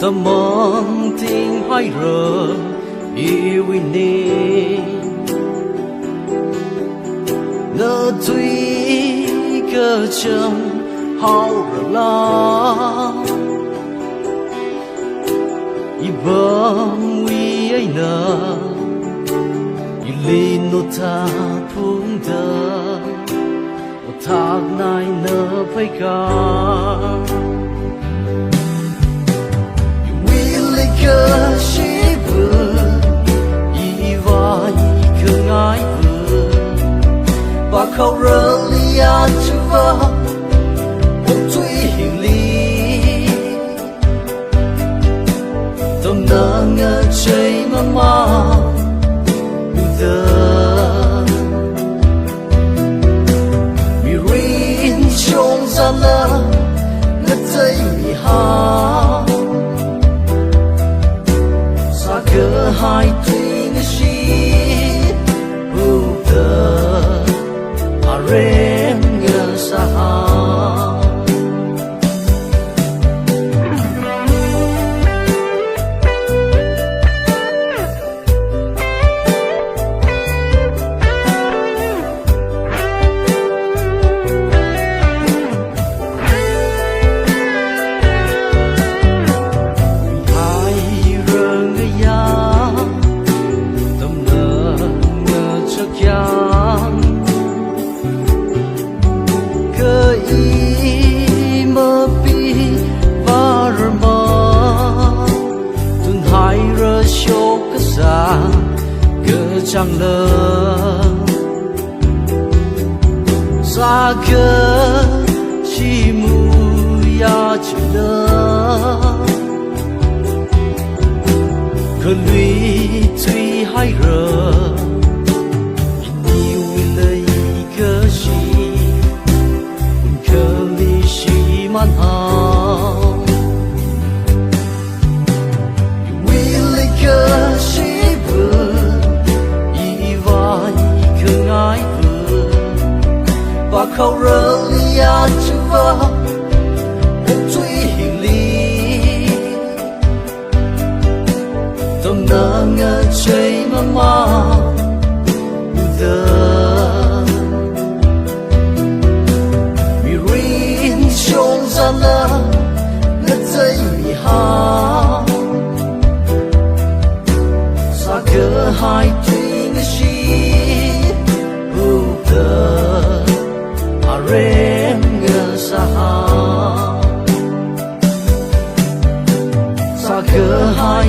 tâm mong tình hai rờ yêu nê nỡ tuy cơ chăng hao rờ la i bom wi ai na i lino ta phung da thác nai nở phải cả vì cơ sĩ vừa y vai cơ ngái vừa và khâu rơ lia chúa một tuy hiền ly tâm nỡ ngỡ chơi mà trong gian lỡ ngất dây mì hao xa cơ hai tuy ngất chi bù tờ à rên ngờ xa hao chẳng lỡ xa cơ chỉ mù ya chỉ lỡ cơ lụy tuy hay rờ nhiều lời cơ gì cơ lý chỉ man hao vì lời cơ chỉ vừa và khâu rơ lia chúa một tuy hiền ly tâm nỡ ngỡ chơi mà giờ vì rin trong gian lỡ ngất dây mì hao xa cơ hai tuy ngất chi bù tờ rên ngờ xa hao xa cơ hai